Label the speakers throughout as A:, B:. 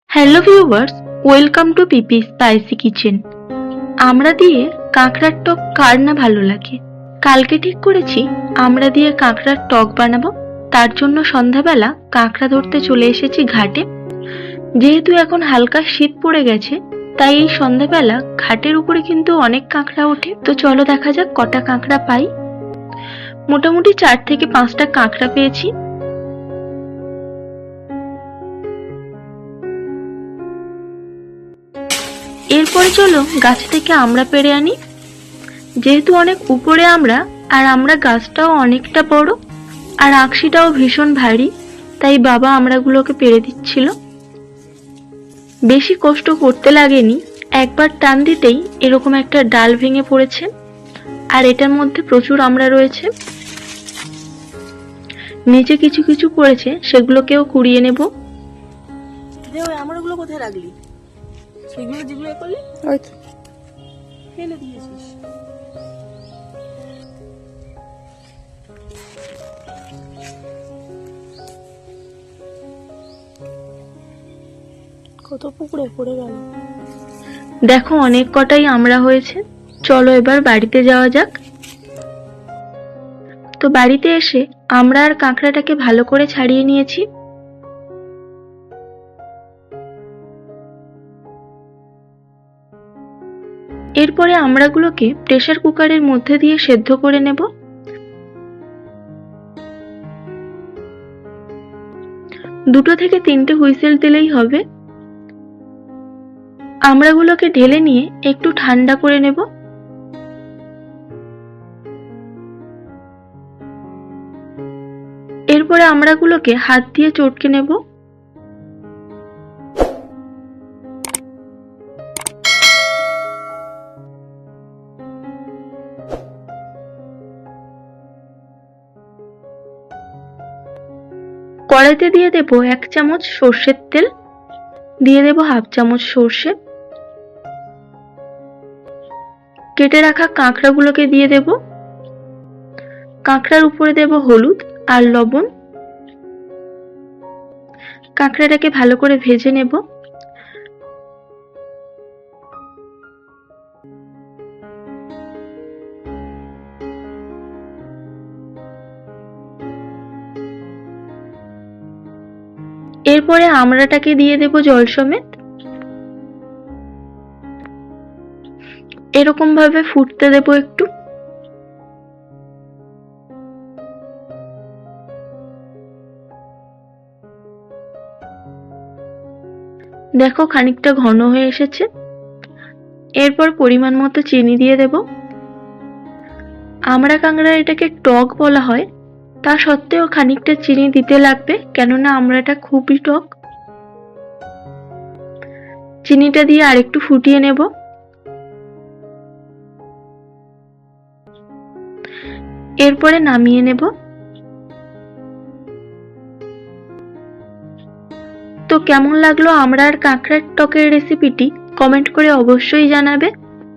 A: Hello viewers, welcome to PP spicy kitchen. আমরা দিয়ে কাঁকড়ার টক কার না ভালো লাগে। কালকে ঠিক করেছি আমরা দিয়ে কাঁকড়ার টক বানাবো। তার জন্য সন্ধ্যাবেলা কাঁকড়া ধরতে চলে এসেছি ঘাটে। যেহেতু এখন হালকা শীত পড়ে গেছে, তাই এই সন্ধ্যাবেলা ঘাটের উপরে কিন্তু অনেক কাঁকড়া ওঠে। তো চলো দেখা যাক কটা কাঁকড়া পাই। মোটামুটি 4 থেকে 5টা কাঁকড়া পেয়েছি। এরপরে চলো গাছ থেকে আমড়া পেড়ে আনি। যেহেতু অনেক উপরে আমরা গাছটাও অনেকটা বড় আর আকশিটাও ভীষণ ভারী, তাই বাবা আমড়াগুলোকে পেড়ে দিচ্ছিল। বেশি কষ্ট করতে লাগেনি, একবার টান দিতেই এরকম একটা ডাল ভেঙে পড়েছে। আর এটার মধ্যে প্রচুর আমড়া রয়েছে। নিচে কিছু কিছু পড়েছে, সেগুলোকেও কুড়িয়ে নেব।
B: আমড়াগুলো কোথায় রাখলি? সেগুলো যেগুলো করলি ওই তো ফেলে দিয়েছিস। কত পুকুরে পড়ে গেল।
A: দেখো অনেক কটাই আমড়া হয়েছে। চলো এবার বাড়িতে যাওয়া যাক। তো বাড়িতে এসে আমড়া আর কাঁকড়াটাকে ভালো করে ছাড়িয়ে নিয়েছি। এরপরে আমড়াগুলোকে প্রেসার কুকারের মধ্যে দিয়ে সেদ্ধ করে নেব। 2 থেকে 3টে হুইসেল দিলেই হবে। আমড়াগুলোকে ঢেলে নিয়ে একটু ঠান্ডা করে নেব। এরপরে আমড়াগুলোকে হাত দিয়ে চটকে নেব। কড়াইতে দিয়ে দেব 1 চামচ সর্ষের তেল, দিয়ে দেব 1/2 চামচ সর্ষে। কেটে রাখা কাঁকড়াগুলোকে দিয়ে দেব। কাঁকড়ার উপরে দেব হলুদ আর লবণ। কাঁকড়াটাকে ভালো করে ভেজে নেব। এরপরে আমড়াটাকে দিয়ে দেব জল সমেত। এরকম ভাবে ফুটতে দেব একটু। দেখো খানিকটা ঘন হয়ে এসেছে। এরপর পরিমাণ মতো চিনি দিয়ে দেব। আমড়া কাঁকড়া এটাকে টক বলা হয়, তা সত্ত্বেও খানিকটা চিনি দিতে লাগবে, কেননা আমড়াটা খুবই টক। চিনিটা দিয়ে আরেকটু ফুটিয়ে নেব। এরপরে নামিয়ে নেব। তো কেমন লাগলো আমড়া আর কাঁকড়ার টকের রেসিপিটি কমেন্ট করে অবশ্যই জানাবে।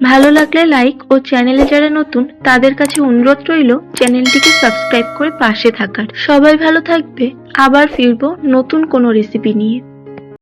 A: ভালো লাগলে লাইক ও চ্যানেলে যারা নতুন তাদের কাছে অনুরোধ রইল চ্যানেলটিকে সাবস্ক্রাইব করে পাশে থাকার। সবাই ভালো থাকবে। আবার ফিরবো নতুন কোনো রেসিপি নিয়ে।